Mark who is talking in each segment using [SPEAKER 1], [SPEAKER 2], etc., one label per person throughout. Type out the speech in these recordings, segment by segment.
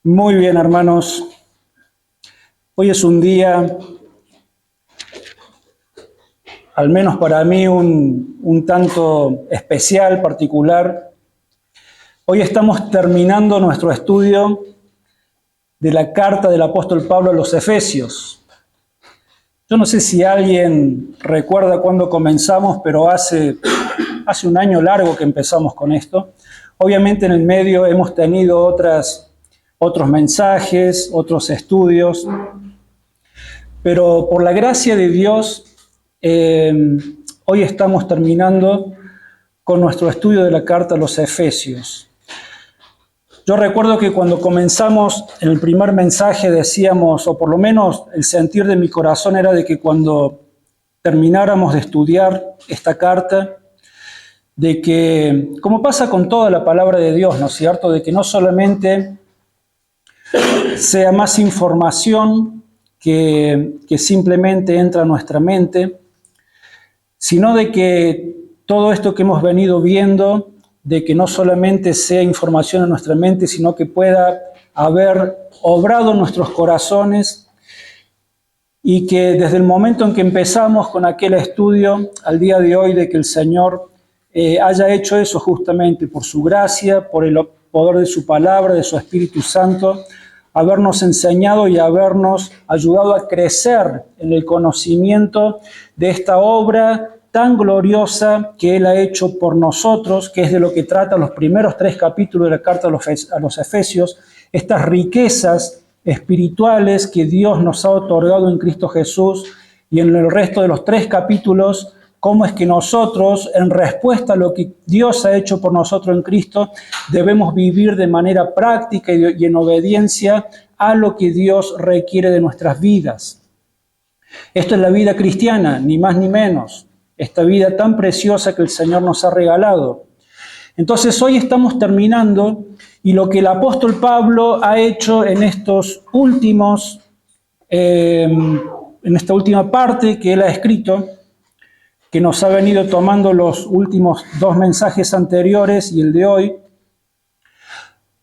[SPEAKER 1] Muy bien, hermanos. Hoy es un día, al menos para mí, un tanto especial, particular. Hoy estamos terminando nuestro estudio de la carta del apóstol Pablo a los Efesios. Yo no sé si alguien recuerda cuándo comenzamos, pero hace un año largo que empezamos con esto. Obviamente en el medio hemos tenido otros mensajes, otros estudios, pero por la gracia de Dios, hoy estamos terminando con nuestro estudio de la carta a los Efesios. Yo recuerdo que cuando comenzamos en el primer mensaje decíamos, o por lo menos el sentir de mi corazón era de que cuando termináramos de estudiar esta carta, de que, como pasa con toda la palabra de Dios, ¿no es cierto?, de que no solamente sea más información que simplemente entra a nuestra mente, sino de que todo esto que hemos venido viendo, de que no solamente sea información en nuestra mente, sino que pueda haber obrado en nuestros corazones y que desde el momento en que empezamos con aquel estudio al día de hoy, de que el Señor haya hecho eso justamente por su gracia, por el poder de su palabra, de su Espíritu Santo, habernos enseñado y habernos ayudado a crecer en el conocimiento de esta obra tan gloriosa que Él ha hecho por nosotros, que es de lo que trata los primeros 3 capítulos de la carta a los Efesios, estas riquezas espirituales que Dios nos ha otorgado en Cristo Jesús, y en el resto de los 3 capítulos, cómo es que nosotros, en respuesta a lo que Dios ha hecho por nosotros en Cristo, debemos vivir de manera práctica y en obediencia a lo que Dios requiere de nuestras vidas. Esto es la vida cristiana, ni más ni menos. Esta vida tan preciosa que el Señor nos ha regalado. Entonces hoy estamos terminando, y lo que el apóstol Pablo ha hecho en estos últimos, en esta última parte que él ha escrito, que nos ha venido tomando los últimos 2 mensajes anteriores y el de hoy,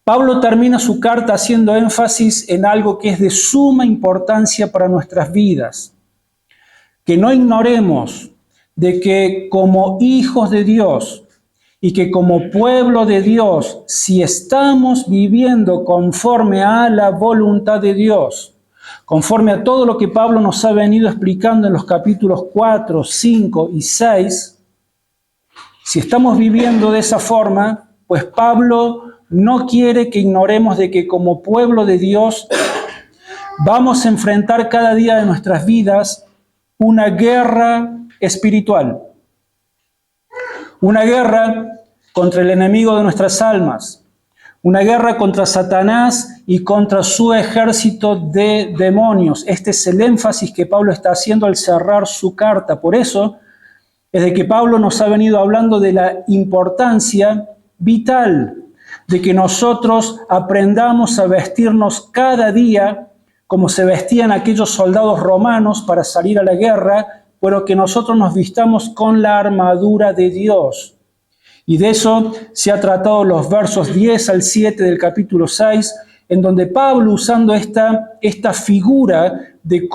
[SPEAKER 1] Pablo termina su carta haciendo énfasis en algo que es de suma importancia para nuestras vidas. Que no ignoremos de que como hijos de Dios y que como pueblo de Dios, si estamos viviendo conforme a la voluntad de Dios, conforme a todo lo que Pablo nos ha venido explicando en los capítulos 4, 5 y 6, si estamos viviendo de esa forma, pues Pablo no quiere que ignoremos de que como pueblo de Dios vamos a enfrentar cada día de nuestras vidas una guerra espiritual. Una guerra contra el enemigo de nuestras almas. Una guerra contra Satanás y contra su ejército de demonios. Este es el énfasis que Pablo está haciendo al cerrar su carta. Por eso es de que Pablo nos ha venido hablando de la importancia vital de que nosotros aprendamos a vestirnos cada día como se vestían aquellos soldados romanos para salir a la guerra, pero que nosotros nos vistamos con la armadura de Dios. Y de eso se ha tratado los versos 10 al 7 del capítulo 6, en donde Pablo, usando esta figura de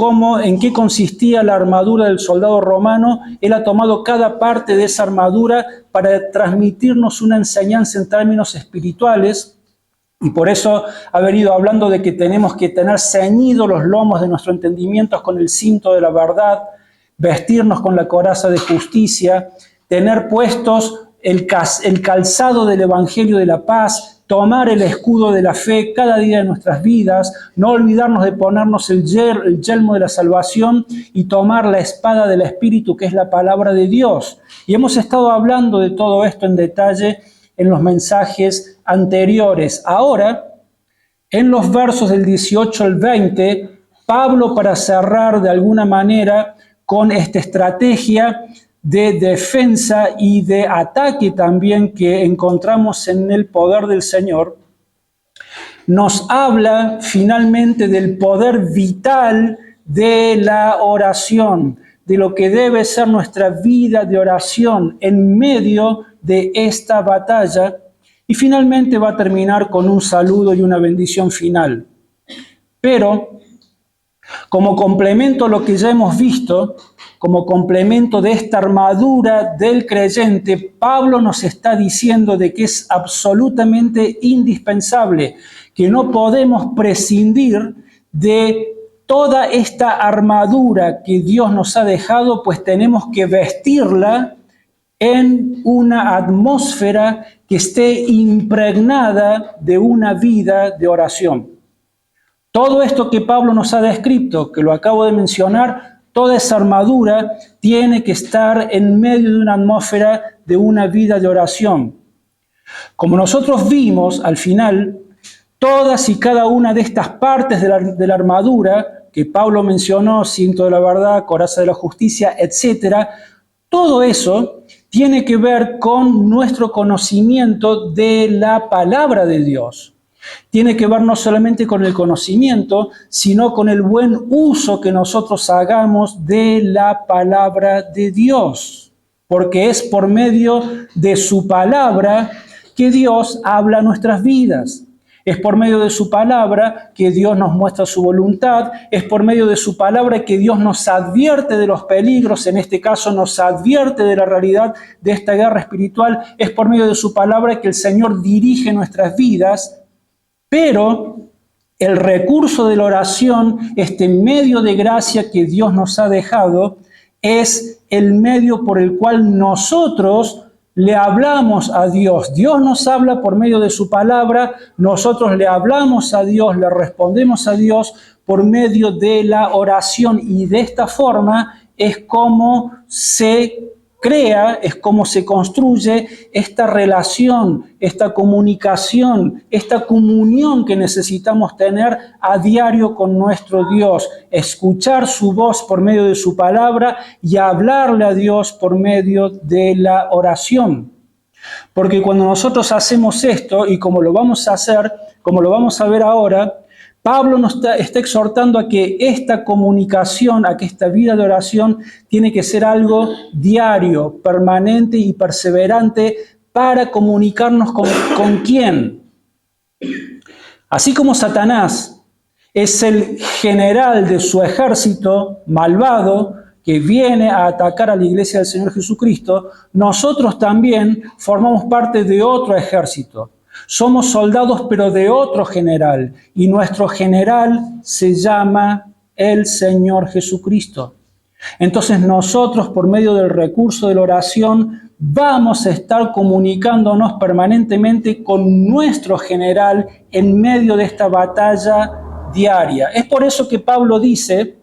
[SPEAKER 1] en qué consistía la armadura del soldado romano, él ha tomado cada parte de esa armadura para transmitirnos una enseñanza en términos espirituales. Y por eso ha venido hablando de que tenemos que tener ceñidos los lomos de nuestro entendimiento con el cinto de la verdad, vestirnos con la coraza de justicia, tener puestos el calzado del Evangelio de la paz, tomar el escudo de la fe cada día de nuestras vidas, no olvidarnos de ponernos el yelmo de la salvación y tomar la espada del Espíritu, que es la palabra de Dios. Y hemos estado hablando de todo esto en detalle en los mensajes anteriores. Ahora, en los versos del 18 al 20, Pablo, para cerrar de alguna manera con esta estrategia de defensa y de ataque también que encontramos en el poder del Señor, nos habla finalmente del poder vital de la oración, de lo que debe ser nuestra vida de oración en medio de esta batalla. y finalmente va a terminar con un saludo y una bendición final. Pero, como complemento a lo que ya hemos visto, como complemento de esta armadura del creyente, Pablo nos está diciendo de que es absolutamente indispensable, que no podemos prescindir de toda esta armadura que Dios nos ha dejado, pues tenemos que vestirla en una atmósfera que esté impregnada de una vida de oración. Todo esto que Pablo nos ha descrito, que lo acabo de mencionar, toda esa armadura tiene que estar en medio de una atmósfera de una vida de oración. Como nosotros vimos al final, todas y cada una de estas partes de la armadura que Pablo mencionó, cinto de la verdad, coraza de la justicia, etc., todo eso tiene que ver con nuestro conocimiento de la palabra de Dios. Tiene que ver no solamente con el conocimiento, sino con el buen uso que nosotros hagamos de la palabra de Dios. Porque es por medio de su palabra que Dios habla a nuestras vidas. Es por medio de su palabra que Dios nos muestra su voluntad. Es por medio de su palabra que Dios nos advierte de los peligros. En este caso nos advierte de la realidad de esta guerra espiritual. Es por medio de su palabra que el Señor dirige nuestras vidas. Pero el recurso de la oración, este medio de gracia que Dios nos ha dejado, es el medio por el cual nosotros le hablamos a Dios. Dios nos habla por medio de su palabra, nosotros le hablamos a Dios, le respondemos a Dios por medio de la oración, y de esta forma es como se crea, es como se construye esta relación, esta comunicación, esta comunión que necesitamos tener a diario con nuestro Dios. Escuchar su voz por medio de su palabra y hablarle a Dios por medio de la oración. Porque cuando nosotros hacemos esto, y como lo vamos a hacer, como lo vamos a ver ahora, Pablo nos está exhortando a que esta comunicación, a que esta vida de oración tiene que ser algo diario, permanente y perseverante para comunicarnos con ¿quién? Así como Satanás es el general de su ejército malvado que viene a atacar a la iglesia del Señor Jesucristo, nosotros también formamos parte de otro ejército. Somos soldados, pero de otro general, y nuestro general se llama el Señor Jesucristo. Entonces nosotros, por medio del recurso de la oración, vamos a estar comunicándonos permanentemente con nuestro general en medio de esta batalla diaria. Es por eso que Pablo dice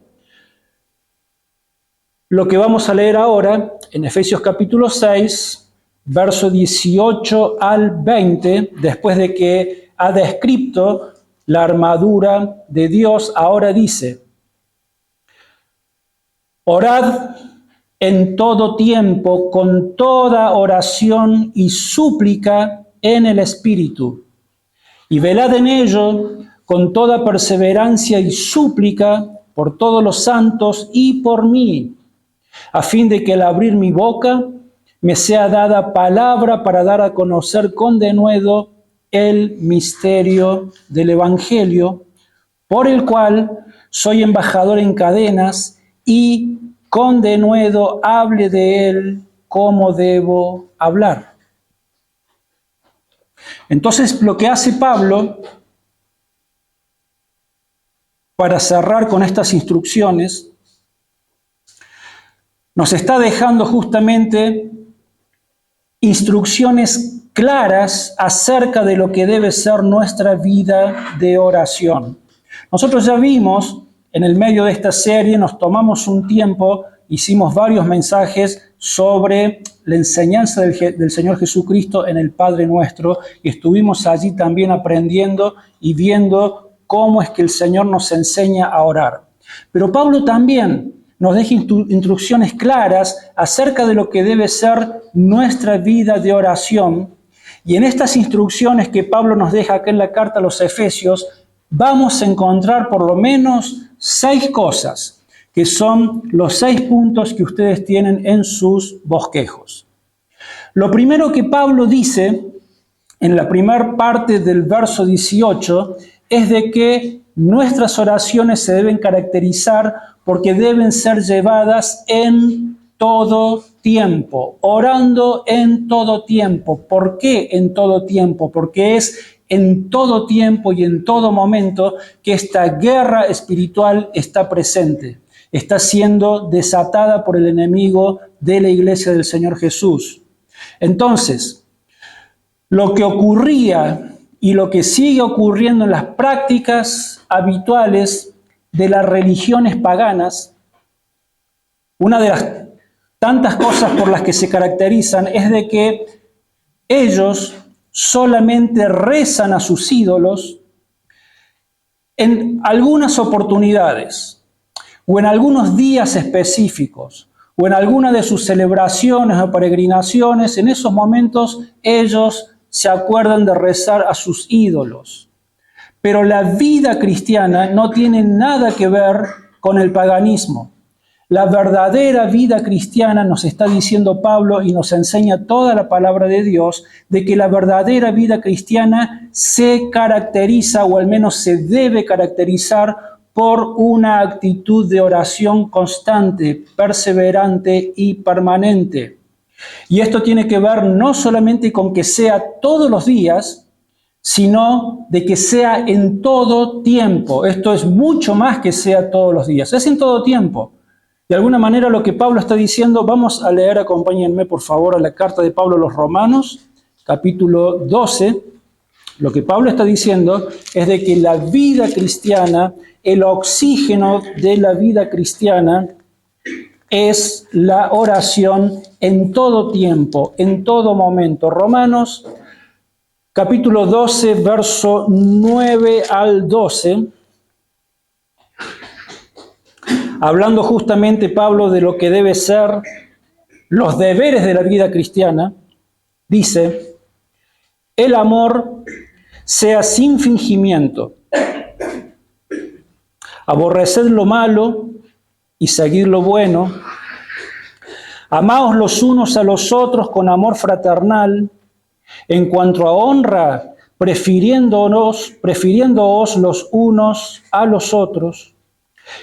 [SPEAKER 1] lo que vamos a leer ahora en Efesios capítulo 6, verso 18 al 20, después de que ha descrito la armadura de Dios, ahora dice: orad en todo tiempo, con toda oración y súplica en el Espíritu, y velad en ello con toda perseverancia y súplica por todos los santos y por mí, a fin de que al abrir mi boca me sea dada palabra para dar a conocer con denuedo el misterio del Evangelio, por el cual soy embajador en cadenas, y con denuedo hable de él como debo hablar. Entonces, lo que hace Pablo, para cerrar con estas instrucciones, nos está dejando justamente instrucciones claras acerca de lo que debe ser nuestra vida de oración. Nosotros ya vimos, en el medio de esta serie, nos tomamos un tiempo, hicimos varios mensajes sobre la enseñanza del Señor Jesucristo en el Padre Nuestro, y estuvimos allí también aprendiendo y viendo cómo es que el Señor nos enseña a orar. Pero Pablo también nos deja instrucciones claras acerca de lo que debe ser nuestra vida de oración. Y en estas instrucciones que Pablo nos deja acá en la carta a los Efesios, vamos a encontrar por lo menos 6 cosas, que son los 6 puntos que ustedes tienen en sus bosquejos. Lo primero que Pablo dice en la primera parte del verso 18 es de que nuestras oraciones se deben caracterizar porque deben ser llevadas en todo tiempo, orando en todo tiempo. ¿Por qué en todo tiempo? Porque es en todo tiempo y en todo momento que esta guerra espiritual está presente, está siendo desatada por el enemigo de la iglesia del Señor Jesús. Entonces, lo que ocurría y lo que sigue ocurriendo en las prácticas habituales de las religiones paganas, una de las tantas cosas por las que se caracterizan es de que ellos solamente rezan a sus ídolos en algunas oportunidades o en algunos días específicos o en alguna de sus celebraciones o peregrinaciones. En esos momentos ellos se acuerdan de rezar a sus ídolos. Pero la vida cristiana no tiene nada que ver con el paganismo. La verdadera vida cristiana, nos está diciendo Pablo y nos enseña toda la palabra de Dios, de que la verdadera vida cristiana se caracteriza, o al menos se debe caracterizar, por una actitud de oración constante, perseverante y permanente. Y esto tiene que ver no solamente con que sea todos los días, sino de que sea en todo tiempo. Esto es mucho más que sea todos los días, es en todo tiempo. De alguna manera lo que Pablo está diciendo, vamos a leer, acompáñenme por favor a la carta de Pablo a los Romanos, capítulo 12. Lo que Pablo está diciendo es de que la vida cristiana, el oxígeno de la vida cristiana es la oración en todo tiempo, en todo momento. Romanos capítulo 12, verso 9 al 12. Hablando justamente Pablo de lo que debe ser los deberes de la vida cristiana, dice: el amor sea sin fingimiento, aborreced lo malo y seguid lo bueno, amaos los unos a los otros con amor fraternal, en cuanto a honra, prefiriéndoos los unos a los otros,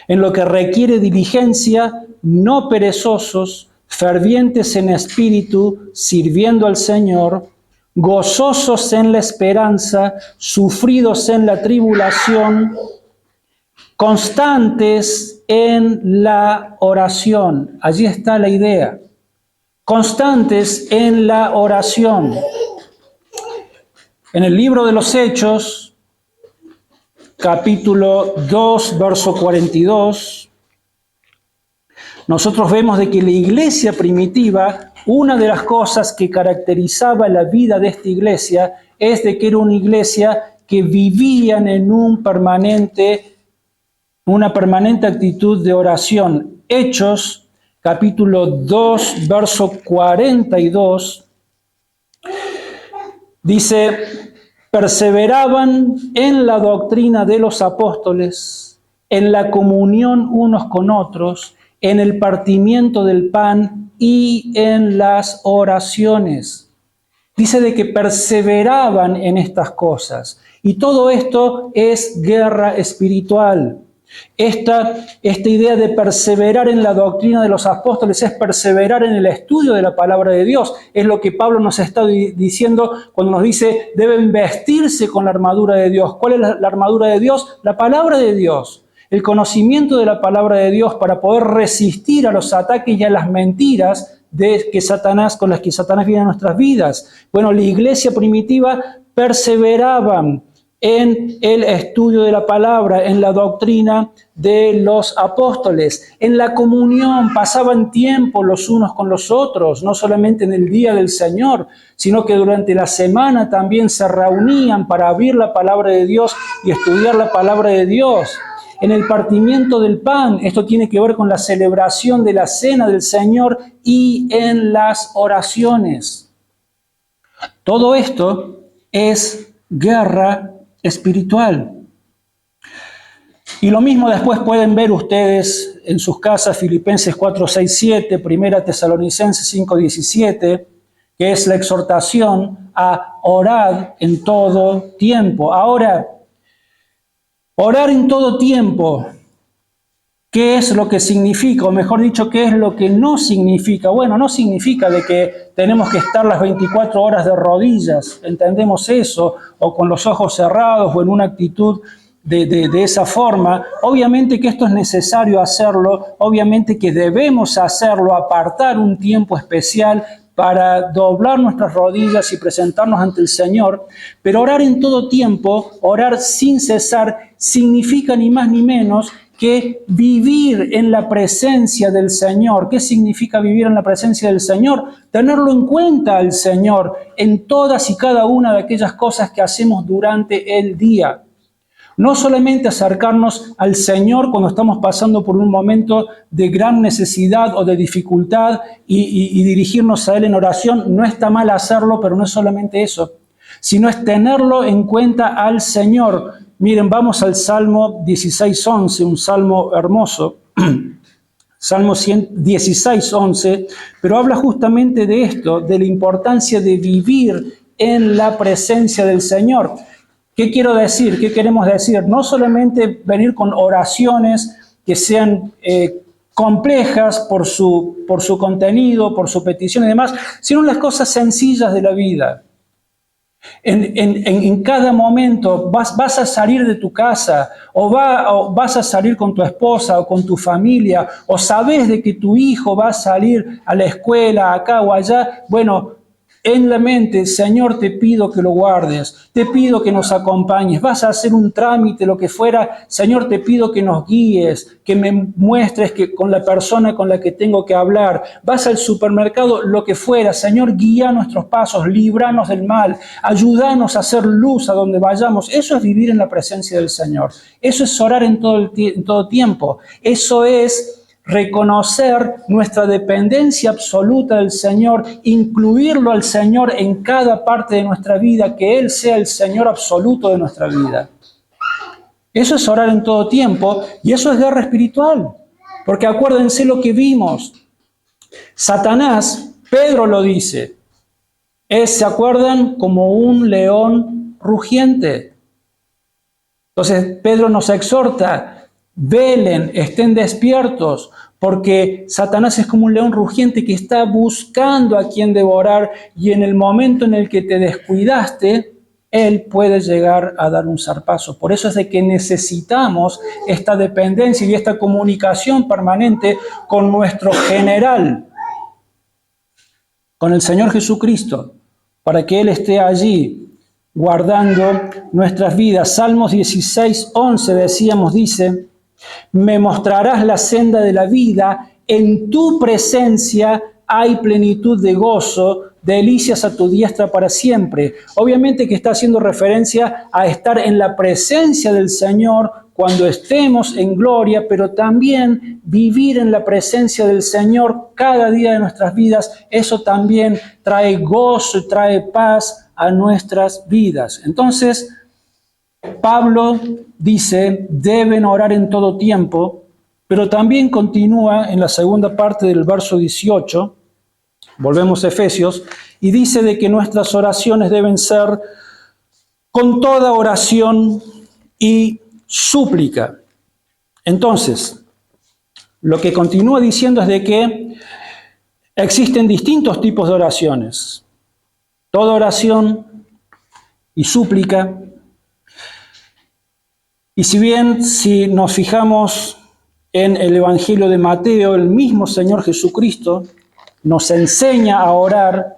[SPEAKER 1] en lo que requiere diligencia, no perezosos, fervientes en espíritu, sirviendo al Señor, gozosos en la esperanza, sufridos en la tribulación, constantes en la oración. Allí está la idea. Constantes en la oración. En el libro de los Hechos, capítulo 2, verso 42, nosotros vemos de que la iglesia primitiva, una de las cosas que caracterizaba la vida de esta iglesia es de que era una iglesia que vivían en una permanente actitud de oración. Hechos, capítulo 2, verso 42, dice: perseveraban en la doctrina de los apóstoles, en la comunión unos con otros, en el partimiento del pan y en las oraciones. Dice de que perseveraban en estas cosas. Y todo esto es guerra espiritual. Esta idea de perseverar en la doctrina de los apóstoles es perseverar en el estudio de la palabra de Dios. Es lo que Pablo nos está diciendo cuando nos dice deben vestirse con la armadura de Dios. ¿Cuál es la armadura de Dios? La palabra de Dios. El conocimiento de la palabra de Dios para poder resistir a los ataques y a las mentiras con las que Satanás viene a nuestras vidas. Bueno, la iglesia primitiva perseveraban en el estudio de la palabra, en la doctrina de los apóstoles, en la comunión, pasaban tiempo los unos con los otros, no solamente en el día del Señor, sino que durante la semana también se reunían para abrir la palabra de Dios y estudiar la palabra de Dios. En el partimiento del pan, esto tiene que ver con la celebración de la cena del Señor, y en las oraciones. Todo esto es guerra espiritual. Y lo mismo después pueden ver ustedes en sus casas Filipenses 4, 6, 7, Primera Tesalonicenses 5, 17, que es la exhortación a orar en todo tiempo. Ahora, orar en todo tiempo, ¿qué es lo que significa? O mejor dicho, ¿qué es lo que no significa? Bueno, no significa de que tenemos que estar las 24 horas de rodillas, entendemos eso, o con los ojos cerrados, o en una actitud de esa forma. Obviamente que esto es necesario hacerlo, obviamente que debemos hacerlo, apartar un tiempo especial para doblar nuestras rodillas y presentarnos ante el Señor, pero orar en todo tiempo, orar sin cesar, significa ni más ni menos que vivir en la presencia del Señor. ¿Qué significa vivir en la presencia del Señor? Tenerlo en cuenta al Señor en todas y cada una de aquellas cosas que hacemos durante el día. No solamente acercarnos al Señor cuando estamos pasando por un momento de gran necesidad o de dificultad y dirigirnos a Él en oración, no está mal hacerlo, pero no es solamente eso, sino es tenerlo en cuenta al Señor. Miren, vamos al Salmo 16:11, un salmo hermoso, Salmo 16:11, pero habla justamente de esto, de la importancia de vivir en la presencia del Señor. ¿Qué quiero decir? ¿Qué queremos decir? No solamente venir con oraciones que sean complejas por su contenido, por su petición y demás, sino las cosas sencillas de la vida. En cada momento vas a salir de tu casa o vas a salir con tu esposa o con tu familia o sabes de que tu hijo va a salir a la escuela acá o allá. Bueno, en la mente, Señor, te pido que lo guardes, te pido que nos acompañes, vas a hacer un trámite, lo que fuera, Señor, te pido que nos guíes, que me muestres que con la persona con la que tengo que hablar, vas al supermercado, lo que fuera, Señor, guía nuestros pasos, líbranos del mal, ayúdanos a hacer luz a donde vayamos. Eso es vivir en la presencia del Señor, eso es orar en todo tiempo, eso es reconocer nuestra dependencia absoluta del Señor, incluirlo al Señor en cada parte de nuestra vida, que Él sea el Señor absoluto de nuestra vida. Eso es orar en todo tiempo y eso es guerra espiritual. Porque acuérdense lo que vimos. Satanás, Pedro lo dice, ¿se acuerdan? Como un león rugiente. Entonces Pedro nos exhorta, velen, estén despiertos, porque Satanás es como un león rugiente que está buscando a quien devorar y en el momento en el que te descuidaste, él puede llegar a dar un zarpazo. Por eso es de que necesitamos esta dependencia y esta comunicación permanente con nuestro general, con el Señor Jesucristo, para que Él esté allí guardando nuestras vidas. Salmos 16:11 decíamos, dice, me mostrarás la senda de la vida, en tu presencia hay plenitud de gozo, delicias a tu diestra para siempre. Obviamente que está haciendo referencia a estar en la presencia del Señor cuando estemos en gloria, pero también vivir en la presencia del Señor cada día de nuestras vidas. Eso también trae gozo y trae paz a nuestras vidas. Entonces, Pablo dice, deben orar en todo tiempo, pero también continúa en la segunda parte del verso 18, volvemos a Efesios, y dice de que nuestras oraciones deben ser con toda oración y súplica. Entonces, lo que continúa diciendo es de que existen distintos tipos de oraciones. Toda oración y súplica. Y si nos fijamos en el Evangelio de Mateo, el mismo Señor Jesucristo nos enseña a orar.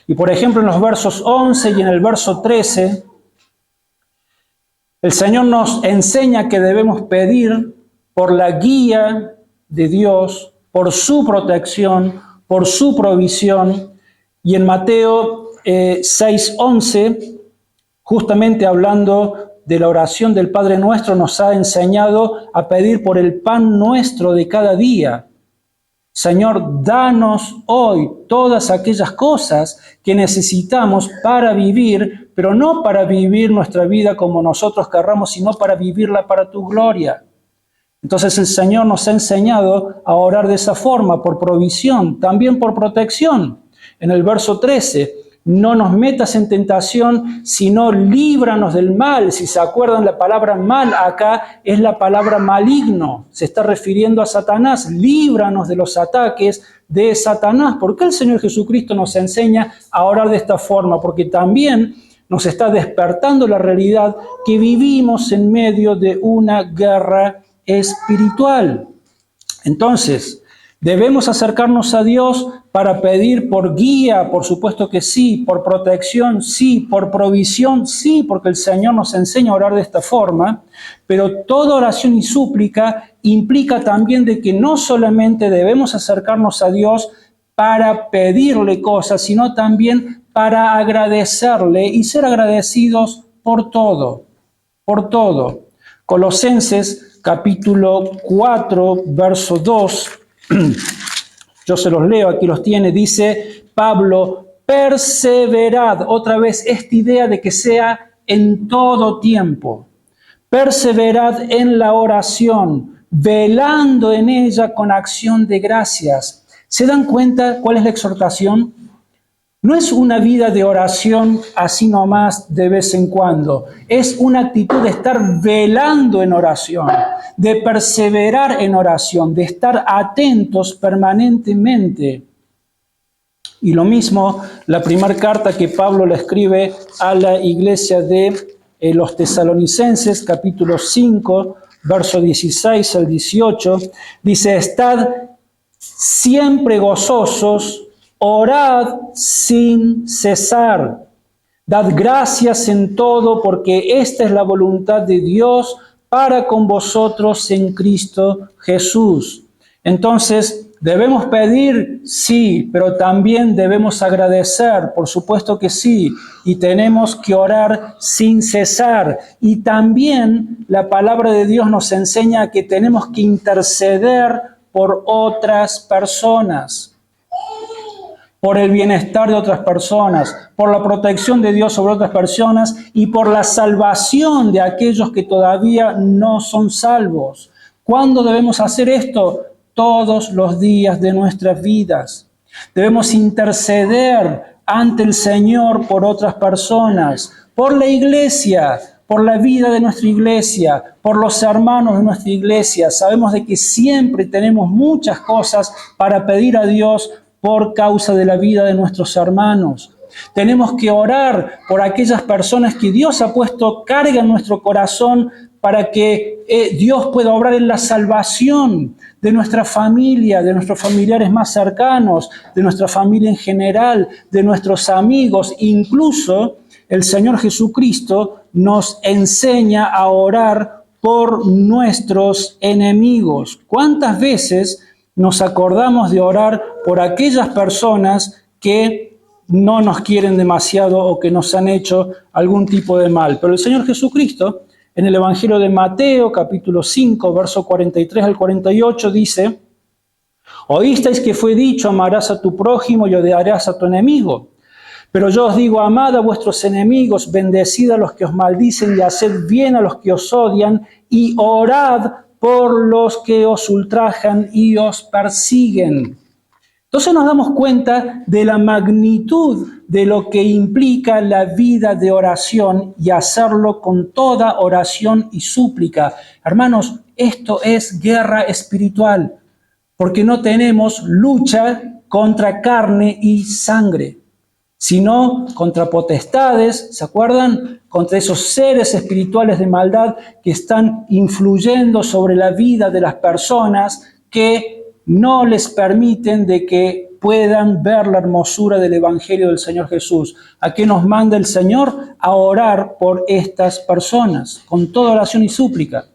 [SPEAKER 1] Y por ejemplo en los versos 11 y en el verso 13, el Señor nos enseña que debemos pedir por la guía de Dios, por su protección, por su provisión. Y en Mateo 6:11, justamente hablando de la oración del Padre Nuestro, nos ha enseñado a pedir por el pan nuestro de cada día. Señor, danos hoy todas aquellas cosas que necesitamos para vivir, pero no para vivir nuestra vida como nosotros querramos, sino para vivirla para tu gloria. Entonces el Señor nos ha enseñado a orar de esa forma, por provisión, también por protección. En el verso 13, no nos metas en tentación, sino líbranos del mal. Si se acuerdan, la palabra mal acá es la palabra maligno. Se está refiriendo a Satanás. Líbranos de los ataques de Satanás. ¿Por qué el Señor Jesucristo nos enseña a orar de esta forma? Porque también nos está despertando la realidad que vivimos en medio de una guerra espiritual. Entonces, ¿debemos acercarnos a Dios para pedir por guía? Por supuesto que sí. ¿Por protección? Sí. ¿Por provisión? Sí, porque el Señor nos enseña a orar de esta forma. Pero toda oración y súplica implica también de que no solamente debemos acercarnos a Dios para pedirle cosas, sino también para agradecerle y ser agradecidos por todo, por todo. Colosenses capítulo 4, verso 2, yo se los leo, aquí los tiene, dice Pablo, perseverad, otra vez esta idea de que sea en todo tiempo, perseverad en la oración, velando en ella con acción de gracias. ¿Se dan cuenta cuál es la exhortación? No es una vida de oración así nomás de vez en cuando. Es una actitud de estar velando en oración, de perseverar en oración, de estar atentos permanentemente. Y lo mismo, la primera carta que Pablo le escribe a la iglesia de los Tesalonicenses, capítulo 5, verso 16 al 18, dice, estad siempre gozosos, orad sin cesar. Dad gracias en todo, porque esta es la voluntad de Dios para con vosotros en Cristo Jesús. Entonces, ¿debemos pedir? Sí, pero también debemos agradecer, por supuesto que sí, y tenemos que orar sin cesar. Y también la palabra de Dios nos enseña que tenemos que interceder por otras personas, por el bienestar de otras personas, por la protección de Dios sobre otras personas y por la salvación de aquellos que todavía no son salvos. ¿Cuándo debemos hacer esto? Todos los días de nuestras vidas. Debemos interceder ante el Señor por otras personas, por la iglesia, por la vida de nuestra iglesia, por los hermanos de nuestra iglesia. Sabemos de que siempre tenemos muchas cosas para pedir a Dios por causa de la vida de nuestros hermanos. Tenemos que orar por aquellas personas que Dios ha puesto carga en nuestro corazón para que Dios pueda obrar en la salvación de nuestra familia, de nuestros familiares más cercanos, de nuestra familia en general, de nuestros amigos. Incluso el Señor Jesucristo nos enseña a orar por nuestros enemigos. ¿Cuántas veces nos acordamos de orar por aquellas personas que no nos quieren demasiado o que nos han hecho algún tipo de mal? Pero el Señor Jesucristo, en el Evangelio de Mateo, capítulo 5, verso 43 al 48, dice, oísteis que fue dicho, amarás a tu prójimo y odiarás a tu enemigo. Pero yo os digo, amad a vuestros enemigos, bendecid a los que os maldicen y haced bien a los que os odian y orad por los que os ultrajan y os persiguen. Entonces nos damos cuenta de la magnitud de lo que implica la vida de oración y hacerlo con toda oración y súplica. Hermanos, esto es guerra espiritual, porque no tenemos lucha contra carne y sangre, sino contra potestades, ¿se acuerdan? Contra esos seres espirituales de maldad que están influyendo sobre la vida de las personas, que no les permiten de que puedan ver la hermosura del Evangelio del Señor Jesús. ¿A qué nos manda el Señor? A orar por estas personas, con toda oración y súplica.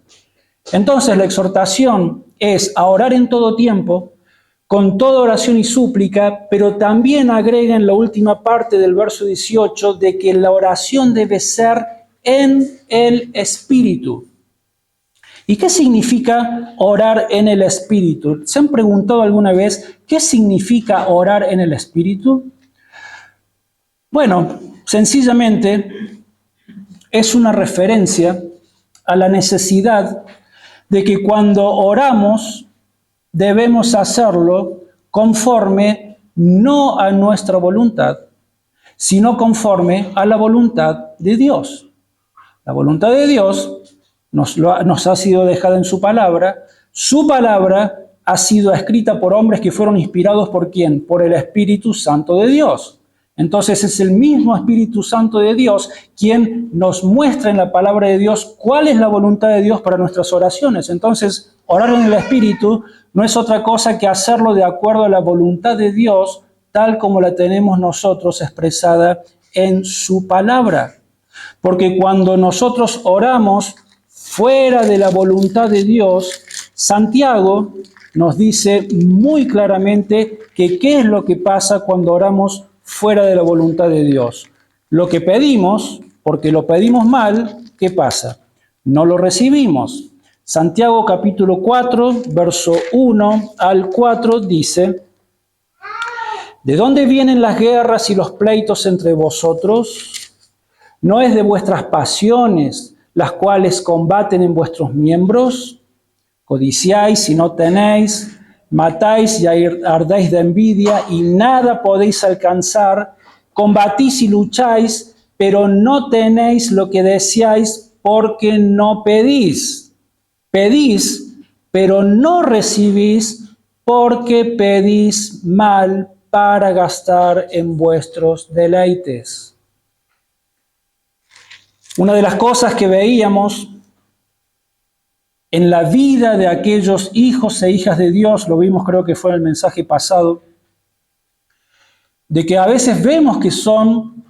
[SPEAKER 1] Entonces la exhortación es a orar en todo tiempo, con toda oración y súplica, pero también agrega en la última parte del verso 18 de que la oración debe ser en el Espíritu. ¿Y qué significa orar en el Espíritu? ¿Se han preguntado alguna vez qué significa orar en el Espíritu? Bueno, sencillamente es una referencia a la necesidad de que cuando oramos debemos hacerlo conforme no a nuestra voluntad, sino conforme a la voluntad de Dios. La voluntad de Dios nos ha sido dejada en su palabra. Su palabra ha sido escrita por hombres que fueron inspirados ¿por quién? Por el Espíritu Santo de Dios. Entonces es el mismo Espíritu Santo de Dios quien nos muestra en la palabra de Dios cuál es la voluntad de Dios para nuestras oraciones. Entonces, orar en el Espíritu no es otra cosa que hacerlo de acuerdo a la voluntad de Dios, tal como la tenemos nosotros expresada en su palabra. Porque cuando nosotros oramos fuera de la voluntad de Dios, Santiago nos dice muy claramente que qué es lo que pasa cuando oramos fuera de la voluntad de Dios. Lo que pedimos, porque lo pedimos mal, ¿qué pasa? No lo recibimos. Santiago capítulo 4, verso 1 al 4 dice: ¿de dónde vienen las guerras y los pleitos entre vosotros? ¿No es de vuestras pasiones las cuales combaten en vuestros miembros? Codiciáis y no tenéis, matáis y ardéis de envidia y nada podéis alcanzar, combatís y lucháis, pero no tenéis lo que deseáis porque no pedís. Pedís, pero no recibís porque pedís mal para gastar en vuestros deleites. Una de las cosas que veíamos en la vida de aquellos hijos e hijas de Dios, lo vimos creo que fue en el mensaje pasado, de que a veces vemos que son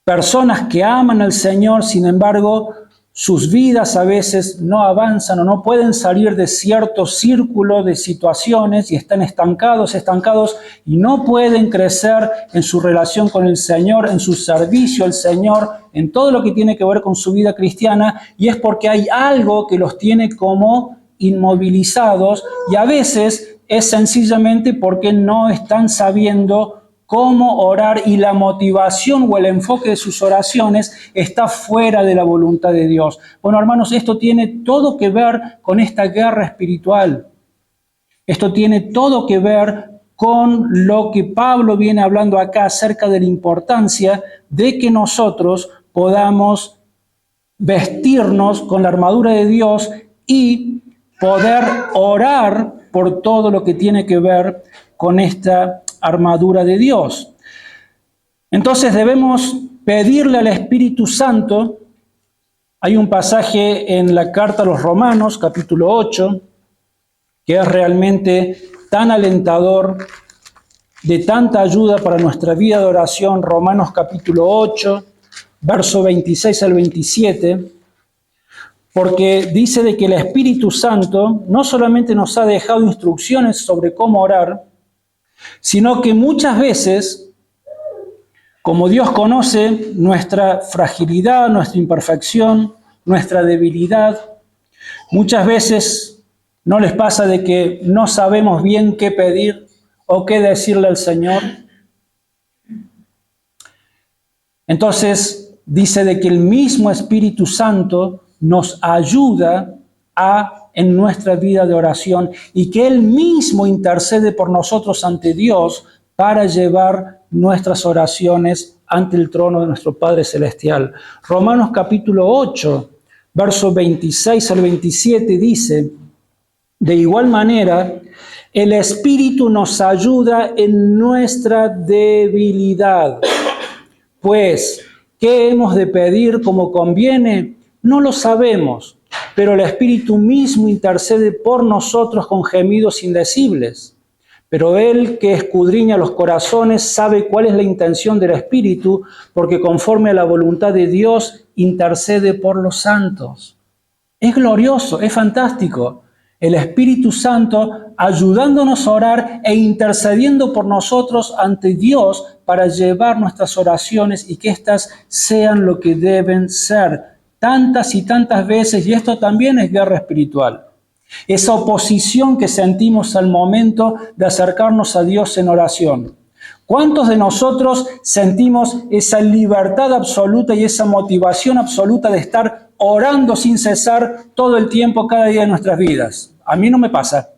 [SPEAKER 1] personas que aman al Señor, sin embargo, sus vidas a veces no avanzan o no pueden salir de cierto círculo de situaciones y están estancados y no pueden crecer en su relación con el Señor, en su servicio al Señor, en todo lo que tiene que ver con su vida cristiana, y es porque hay algo que los tiene como inmovilizados y a veces es sencillamente porque no están sabiendo cómo orar y la motivación o el enfoque de sus oraciones está fuera de la voluntad de Dios. Bueno, hermanos, esto tiene todo que ver con esta guerra espiritual. Esto tiene todo que ver con lo que Pablo viene hablando acá acerca de la importancia de que nosotros podamos vestirnos con la armadura de Dios y poder orar por todo lo que tiene que ver con esta armadura de Dios. Entonces debemos pedirle al Espíritu Santo. Hay un pasaje en la carta a los Romanos, capítulo 8, que es realmente tan alentador, de tanta ayuda para nuestra vida de oración. Romanos capítulo 8, verso 26 al 27, porque dice de que el Espíritu Santo no solamente nos ha dejado instrucciones sobre cómo orar, sino que muchas veces, como Dios conoce nuestra fragilidad, nuestra imperfección, nuestra debilidad, muchas veces no les pasa de que no sabemos bien qué pedir o qué decirle al Señor. Entonces dice de que el mismo Espíritu Santo nos ayuda en nuestra vida de oración y que Él mismo intercede por nosotros ante Dios para llevar nuestras oraciones ante el trono de nuestro Padre Celestial. Romanos capítulo 8, versos 26 al 27 dice: de igual manera, el Espíritu nos ayuda en nuestra debilidad. Pues, ¿qué hemos de pedir como conviene? No lo sabemos, pero el Espíritu mismo intercede por nosotros con gemidos indecibles. Pero Él que escudriña los corazones sabe cuál es la intención del Espíritu, porque conforme a la voluntad de Dios intercede por los santos. Es glorioso, es fantástico. El Espíritu Santo ayudándonos a orar e intercediendo por nosotros ante Dios para llevar nuestras oraciones y que éstas sean lo que deben ser. Tantas y tantas veces, y esto también es guerra espiritual. Esa oposición que sentimos al momento de acercarnos a Dios en oración. ¿Cuántos de nosotros sentimos esa libertad absoluta y esa motivación absoluta de estar orando sin cesar todo el tiempo, cada día de nuestras vidas? A mí no me pasa.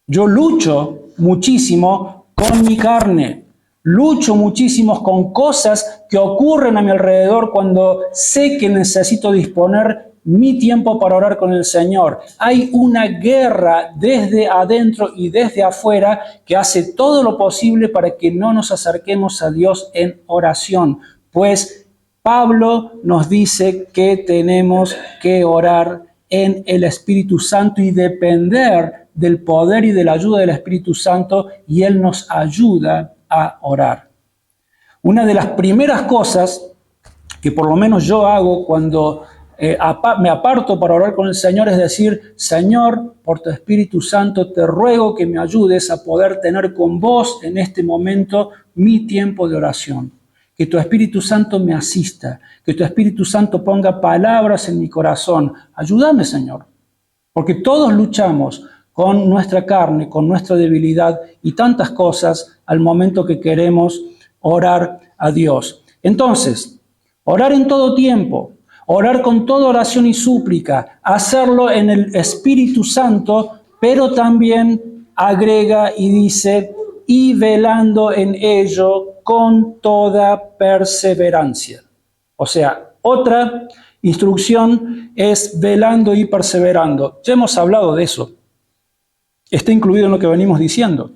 [SPEAKER 1] Yo lucho muchísimo con mi carne. Lucho muchísimo con cosas que ocurren a mi alrededor cuando sé que necesito disponer mi tiempo para orar con el Señor. Hay una guerra desde adentro y desde afuera que hace todo lo posible para que no nos acerquemos a Dios en oración. Pues Pablo nos dice que tenemos que orar en el Espíritu Santo y depender del poder y de la ayuda del Espíritu Santo, y Él nos ayuda a orar. Una de las primeras cosas que por lo menos yo hago cuando me aparto para orar con el Señor es decir: Señor, por tu Espíritu Santo te ruego que me ayudes a poder tener con vos en este momento mi tiempo de oración. Que tu Espíritu Santo me asista, que tu Espíritu Santo ponga palabras en mi corazón. Ayúdame, Señor, porque todos luchamos con nuestra carne, con nuestra debilidad y tantas cosas al momento que queremos orar a Dios. Entonces, orar en todo tiempo, orar con toda oración y súplica, hacerlo en el Espíritu Santo, pero también agrega y dice: y velando en ello con toda perseverancia. O sea, otra instrucción es velando y perseverando. Ya hemos hablado de eso. Está incluido en lo que venimos diciendo.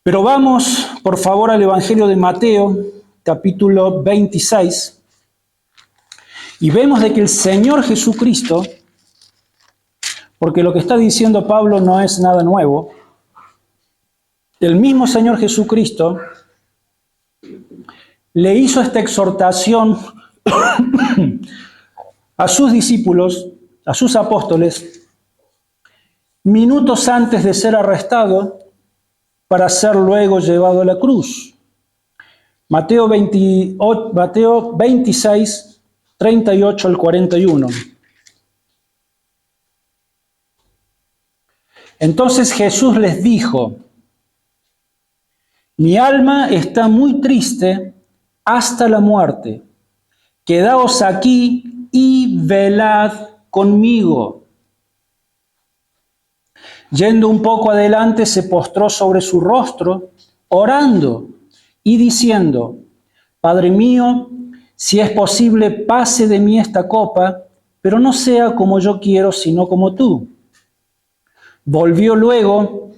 [SPEAKER 1] Pero vamos, por favor, al Evangelio de Mateo, capítulo 26, y vemos de que el Señor Jesucristo, porque lo que está diciendo Pablo no es nada nuevo, el mismo Señor Jesucristo le hizo esta exhortación a sus discípulos, a sus apóstoles, minutos antes de ser arrestado para ser luego llevado a la cruz. Mateo 26, 38 al 41. Entonces Jesús les dijo: mi alma está muy triste hasta la muerte. Quedaos aquí y velad conmigo. Yendo un poco adelante, se postró sobre su rostro, orando y diciendo: Padre mío, si es posible, pase de mí esta copa, pero no sea como yo quiero, sino como tú. Volvió luego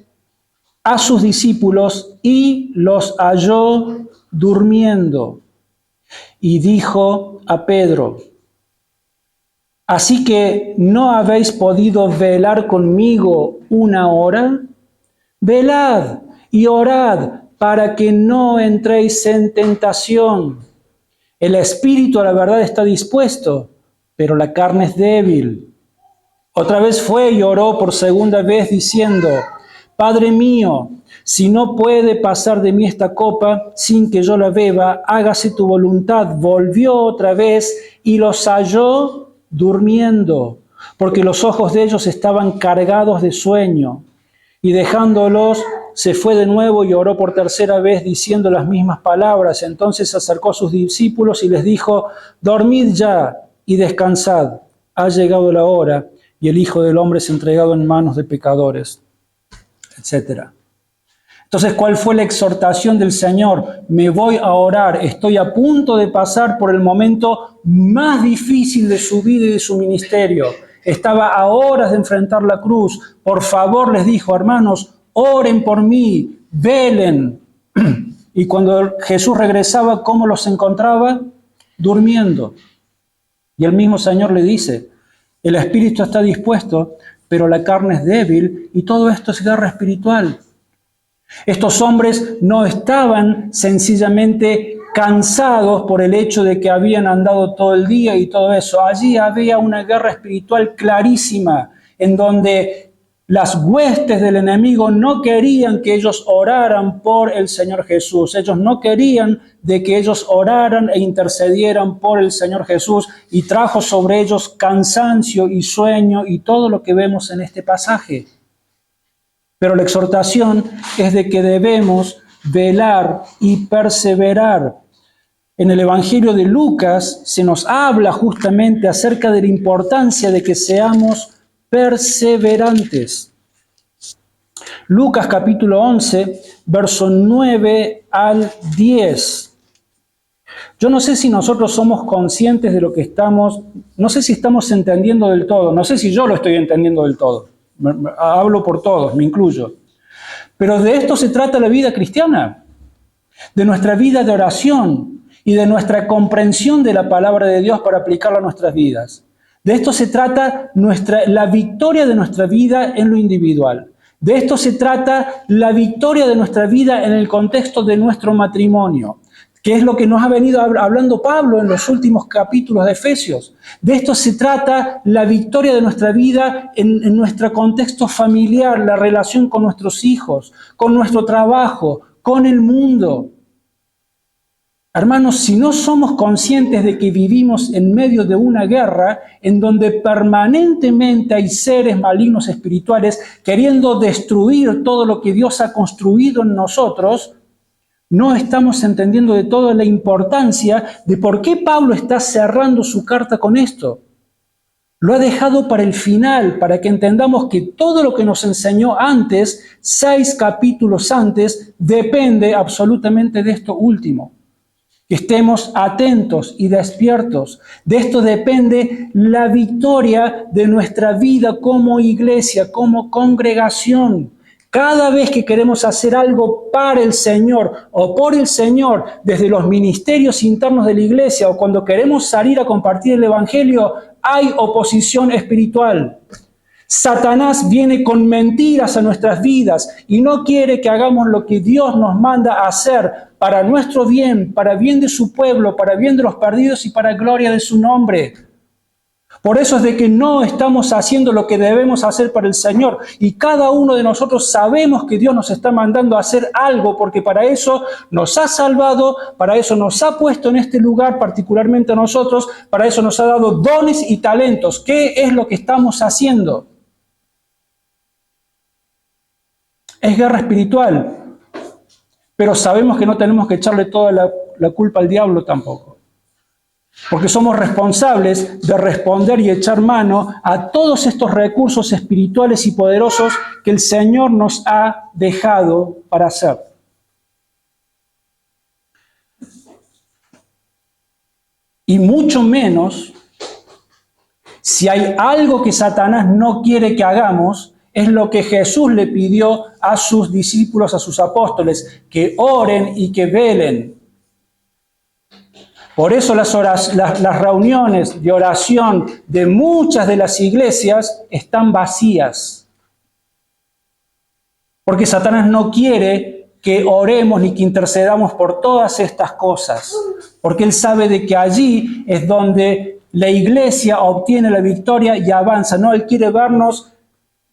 [SPEAKER 1] a sus discípulos y los halló durmiendo. Y dijo a Pedro: ¿así que no habéis podido velar conmigo una hora? Velad y orad para que no entréis en tentación. El espíritu a la verdad está dispuesto, pero la carne es débil. Otra vez fue y oró por segunda vez diciendo: Padre mío, si no puede pasar de mí esta copa sin que yo la beba, hágase tu voluntad. Volvió otra vez y los halló durmiendo, porque los ojos de ellos estaban cargados de sueño. Y dejándolos, se fue de nuevo y oró por tercera vez diciendo las mismas palabras. Entonces se acercó a sus discípulos y les dijo: dormid ya y descansad. Ha llegado la hora y el Hijo del Hombre es entregado en manos de pecadores, etc. Entonces, ¿cuál fue la exhortación del Señor? Me voy a orar, estoy a punto de pasar por el momento más difícil de su vida y de su ministerio. Estaba a horas de enfrentar la cruz. Por favor, les dijo: hermanos, oren por mí, velen. Y cuando Jesús regresaba, ¿cómo los encontraba? Durmiendo. Y el mismo Señor le dice: el espíritu está dispuesto, pero la carne es débil, y todo esto es guerra espiritual. Estos hombres no estaban sencillamente cansados por el hecho de que habían andado todo el día y todo eso. Allí había una guerra espiritual clarísima, en donde las huestes del enemigo no querían que ellos oraran por el Señor Jesús. Ellos no querían de que ellos oraran e intercedieran por el Señor Jesús, y trajo sobre ellos cansancio y sueño y todo lo que vemos en este pasaje. Pero la exhortación es de que debemos velar y perseverar. En el Evangelio de Lucas se nos habla justamente acerca de la importancia de que seamos perseverantes. Lucas capítulo 11, verso 9 al 10. Yo no sé si nosotros somos conscientes de lo que estamos, no sé si estamos entendiendo del todo, no sé si yo lo estoy entendiendo del todo. Hablo por todos, me incluyo. Pero de esto se trata la vida cristiana, de nuestra vida de oración y de nuestra comprensión de la palabra de Dios para aplicarla a nuestras vidas. De esto se trata la victoria de nuestra vida en lo individual. De esto se trata la victoria de nuestra vida en el contexto de nuestro matrimonio, que es lo que nos ha venido hablando Pablo en los últimos capítulos de Efesios. De esto se trata la victoria de nuestra vida en nuestro contexto familiar, la relación con nuestros hijos, con nuestro trabajo, con el mundo. Hermanos, si no somos conscientes de que vivimos en medio de una guerra en donde permanentemente hay seres malignos espirituales queriendo destruir todo lo que Dios ha construido en nosotros, no estamos entendiendo de toda la importancia de por qué Pablo está cerrando su carta con esto. Lo ha dejado para el final, para que entendamos que todo lo que nos enseñó antes, 6 capítulos antes, depende absolutamente de esto último. Que estemos atentos y despiertos. De esto depende la victoria de nuestra vida como iglesia, como congregación. Cada vez que queremos hacer algo para el Señor o por el Señor, desde los ministerios internos de la iglesia o cuando queremos salir a compartir el Evangelio, hay oposición espiritual. Satanás viene con mentiras a nuestras vidas y no quiere que hagamos lo que Dios nos manda a hacer para nuestro bien, para bien de su pueblo, para bien de los perdidos y para gloria de su nombre. Por eso es de que no estamos haciendo lo que debemos hacer para el Señor. Y cada uno de nosotros sabemos que Dios nos está mandando a hacer algo, porque para eso nos ha salvado, para eso nos ha puesto en este lugar, particularmente a nosotros, para eso nos ha dado dones y talentos. ¿Qué es lo que estamos haciendo? Es guerra espiritual, pero sabemos que no tenemos que echarle toda la culpa al diablo tampoco. Porque somos responsables de responder y echar mano a todos estos recursos espirituales y poderosos que el Señor nos ha dejado para hacer. Y mucho menos, si hay algo que Satanás no quiere que hagamos, es lo que Jesús le pidió a sus discípulos, a sus apóstoles, que oren y que velen. Por eso las reuniones de oración de muchas de las iglesias están vacías. Porque Satanás no quiere que oremos ni que intercedamos por todas estas cosas. Porque él sabe de que allí es donde la iglesia obtiene la victoria y avanza. No, él quiere vernos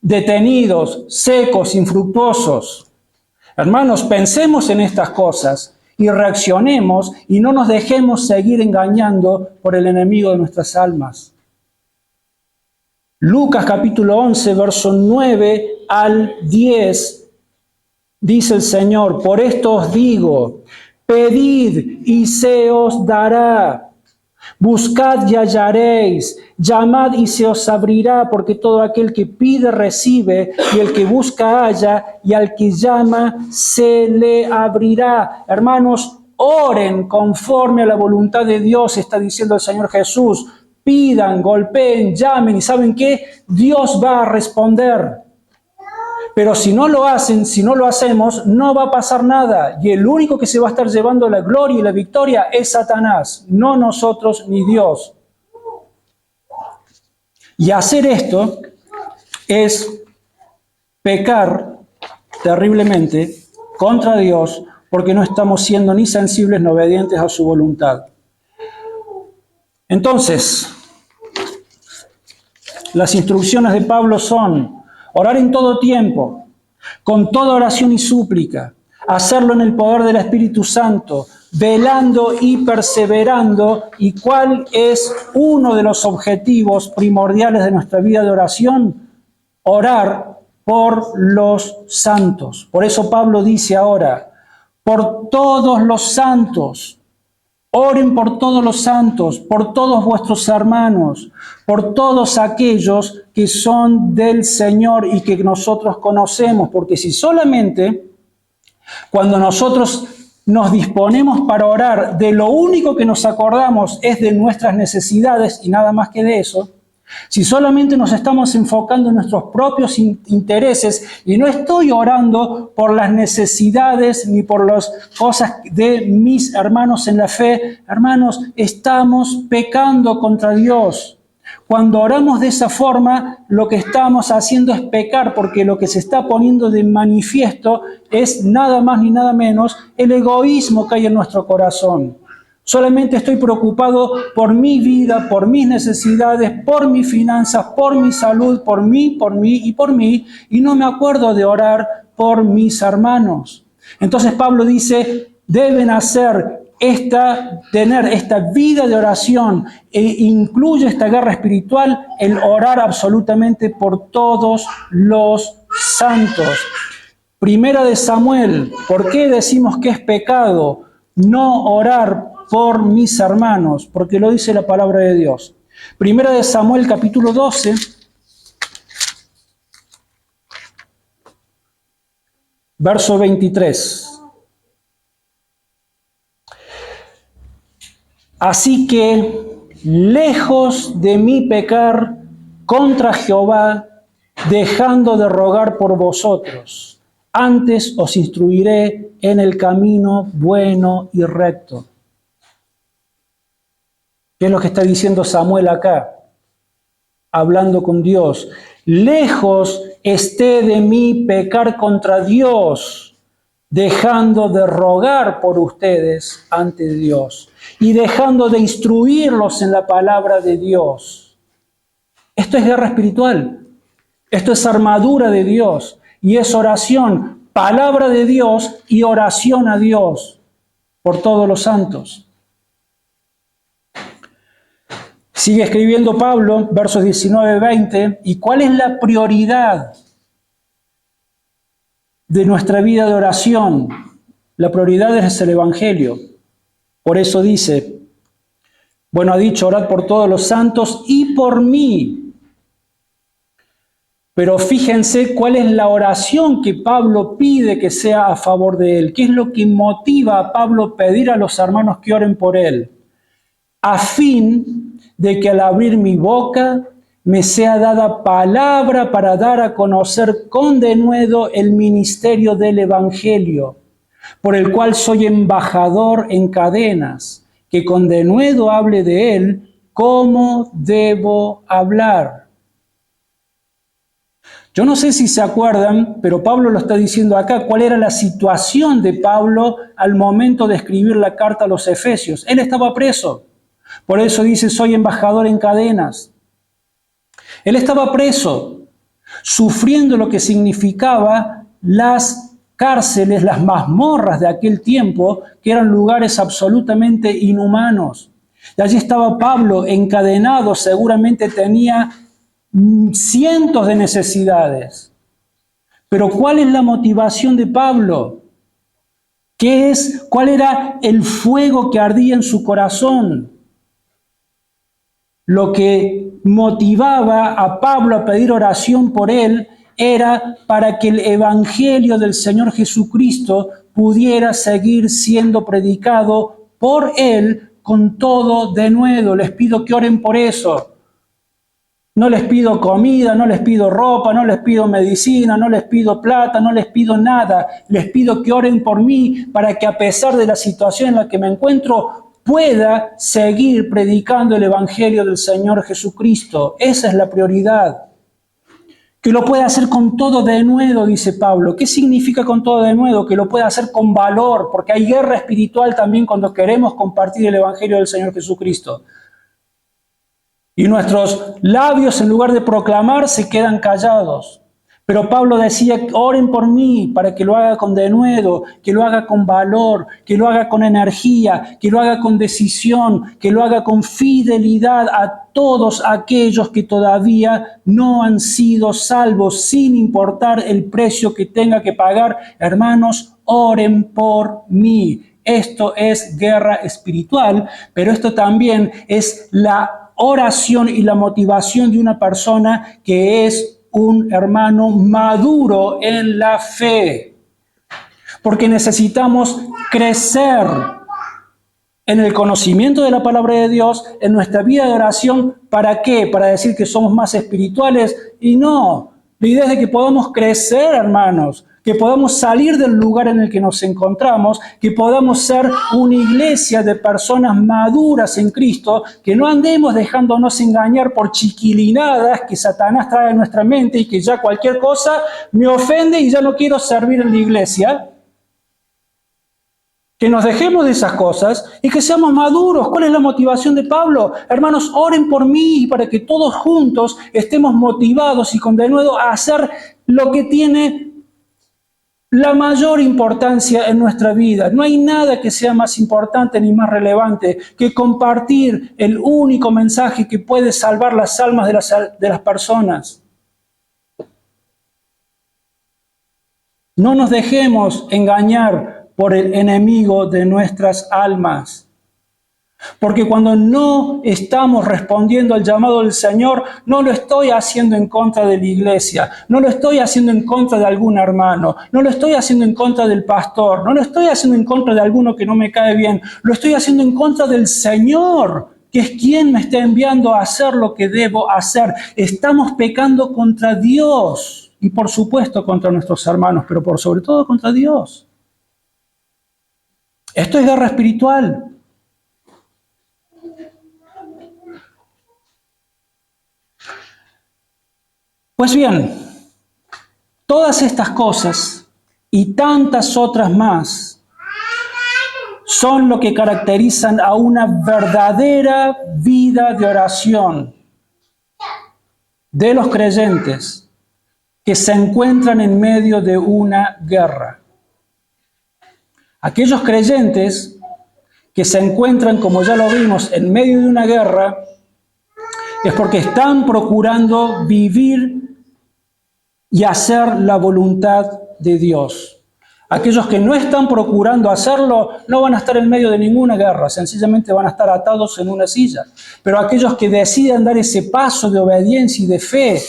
[SPEAKER 1] detenidos, secos, infructuosos. Hermanos, pensemos en estas cosas y reaccionemos y no nos dejemos seguir engañando por el enemigo de nuestras almas. Lucas capítulo 11, verso 9 al 10, dice el Señor: por esto os digo, pedid y se os dará. Buscad y hallaréis, llamad y se os abrirá, porque todo aquel que pide recibe, y el que busca halla, y al que llama se le abrirá. Hermanos, oren conforme a la voluntad de Dios, está diciendo el Señor Jesús. Pidan, golpeen, llamen, y ¿saben qué? Dios va a responder. Pero si no lo hacen, si no lo hacemos, no va a pasar nada. Y el único que se va a estar llevando la gloria y la victoria es Satanás, no nosotros ni Dios. Y hacer esto es pecar terriblemente contra Dios porque no estamos siendo ni sensibles ni obedientes a su voluntad. Entonces, las instrucciones de Pablo son: orar en todo tiempo, con toda oración y súplica, hacerlo en el poder del Espíritu Santo, velando y perseverando. ¿Y cuál es uno de los objetivos primordiales de nuestra vida de oración? Orar por los santos. Por eso Pablo dice ahora: por todos los santos. Oren por todos los santos, por todos vuestros hermanos, por todos aquellos que son del Señor y que nosotros conocemos, porque si solamente cuando nosotros nos disponemos para orar, de lo único que nos acordamos es de nuestras necesidades y nada más que de eso, si solamente nos estamos enfocando en nuestros propios intereses y no estoy orando por las necesidades ni por las cosas de mis hermanos en la fe, hermanos, estamos pecando contra Dios. Cuando oramos de esa forma, lo que estamos haciendo es pecar, porque lo que se está poniendo de manifiesto es nada más ni nada menos el egoísmo que hay en nuestro corazón. Solamente estoy preocupado por mi vida, por mis necesidades, por mis finanzas, por mi salud, por mí, y no me acuerdo de orar por mis hermanos. Entonces Pablo dice, deben tener esta vida de oración e incluye esta guerra espiritual, el orar absolutamente por todos los santos. Primera de Samuel, ¿por qué decimos que es pecado no orar por mis hermanos? Porque lo dice la palabra de Dios. Primera de Samuel, capítulo 12, verso 23. Así que, lejos de mí pecar contra Jehová, dejando de rogar por vosotros, antes os instruiré en el camino bueno y recto. ¿Qué es lo que está diciendo Samuel acá? Hablando con Dios. Lejos esté de mí pecar contra Dios, dejando de rogar por ustedes ante Dios y dejando de instruirlos en la palabra de Dios. Esto es guerra espiritual. Esto es armadura de Dios y es oración, palabra de Dios y oración a Dios por todos los santos. Sigue escribiendo Pablo, versos 19-20, ¿y cuál es la prioridad de nuestra vida de oración? La prioridad es el Evangelio. Por eso dice, bueno, ha dicho, orad por todos los santos y por mí. Pero fíjense cuál es la oración que Pablo pide que sea a favor de él. ¿Qué es lo que motiva a Pablo a pedir a los hermanos que oren por él? A fin de que al abrir mi boca me sea dada palabra para dar a conocer con denuedo el ministerio del Evangelio, por el cual soy embajador en cadenas, que con denuedo hable de él, ¿cómo debo hablar? Yo no sé si se acuerdan, pero Pablo lo está diciendo acá, cuál era la situación de Pablo al momento de escribir la carta a los Efesios. Él estaba preso. Por eso dice, soy embajador en cadenas. Él estaba preso, sufriendo lo que significaba las cárceles, las mazmorras de aquel tiempo, que eran lugares absolutamente inhumanos. Y allí estaba Pablo encadenado, seguramente tenía cientos de necesidades. Pero ¿cuál es la motivación de Pablo? ¿Cuál era el fuego que ardía en su corazón? Lo que motivaba a Pablo a pedir oración por él era para que el Evangelio del Señor Jesucristo pudiera seguir siendo predicado por él con todo denuedo. Les pido que oren por eso. No les pido comida, no les pido ropa, no les pido medicina, no les pido plata, no les pido nada. Les pido que oren por mí para que a pesar de la situación en la que me encuentro, pueda seguir predicando el Evangelio del Señor Jesucristo. Esa es la prioridad. Que lo pueda hacer con todo denuedo, dice Pablo. ¿Qué significa con todo denuedo? Que lo pueda hacer con valor, porque hay guerra espiritual también cuando queremos compartir el Evangelio del Señor Jesucristo. Y nuestros labios, en lugar de proclamar, se quedan callados. Pero Pablo decía, oren por mí para que lo haga con denuedo, que lo haga con valor, que lo haga con energía, que lo haga con decisión, que lo haga con fidelidad a todos aquellos que todavía no han sido salvos, sin importar el precio que tenga que pagar. Hermanos, oren por mí. Esto es guerra espiritual, pero esto también es la oración y la motivación de una persona que es un hermano maduro en la fe. Porque necesitamos crecer en el conocimiento de la palabra de Dios, en nuestra vida de oración. ¿Para qué? Para decir que somos más espirituales. Y no, la idea es de que podamos crecer, hermanos, que podamos salir del lugar en el que nos encontramos, que podamos ser una iglesia de personas maduras en Cristo, que no andemos dejándonos engañar por chiquilinadas que Satanás trae a nuestra mente y que ya cualquier cosa me ofende y ya no quiero servir en la iglesia. Que nos dejemos de esas cosas y que seamos maduros. ¿Cuál es la motivación de Pablo? Hermanos, oren por mí para que todos juntos estemos motivados y con denuedo a hacer lo que tiene la mayor importancia en nuestra vida. No hay nada que sea más importante ni más relevante que compartir el único mensaje que puede salvar las almas de las personas. No nos dejemos engañar por el enemigo de nuestras almas. Porque cuando no estamos respondiendo al llamado del Señor, no lo estoy haciendo en contra de la iglesia, no lo estoy haciendo en contra de algún hermano, no lo estoy haciendo en contra del pastor, no lo estoy haciendo en contra de alguno que no me cae bien, lo estoy haciendo en contra del Señor, que es quien me está enviando a hacer lo que debo hacer. Estamos pecando contra Dios y por supuesto contra nuestros hermanos, pero por sobre todo contra Dios. Esto es guerra espiritual. Pues bien, todas estas cosas y tantas otras más son lo que caracterizan a una verdadera vida de oración de los creyentes que se encuentran en medio de una guerra. Aquellos creyentes que se encuentran, como ya lo vimos, en medio de una guerra, es porque están procurando vivir y hacer la voluntad de Dios. Aquellos que no están procurando hacerlo no van a estar en medio de ninguna guerra, sencillamente van a estar atados en una silla. Pero aquellos que deciden dar ese paso de obediencia y de fe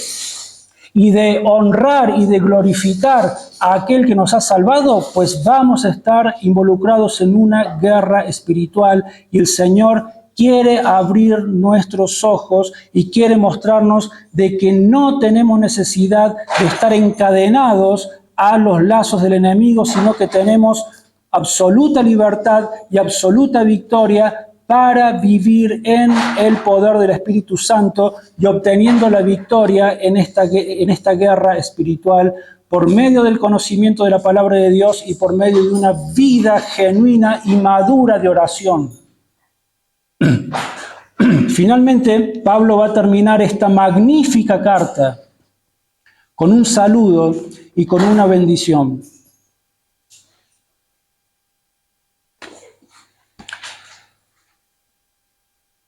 [SPEAKER 1] y de honrar y de glorificar a aquel que nos ha salvado, pues vamos a estar involucrados en una guerra espiritual y el Señor quiere abrir nuestros ojos y quiere mostrarnos de que no tenemos necesidad de estar encadenados a los lazos del enemigo, sino que tenemos absoluta libertad y absoluta victoria para vivir en el poder del Espíritu Santo y obteniendo la victoria en esta guerra espiritual por medio del conocimiento de la palabra de Dios y por medio de una vida genuina y madura de oración. Finalmente, Pablo va a terminar esta magnífica carta con un saludo y con una bendición.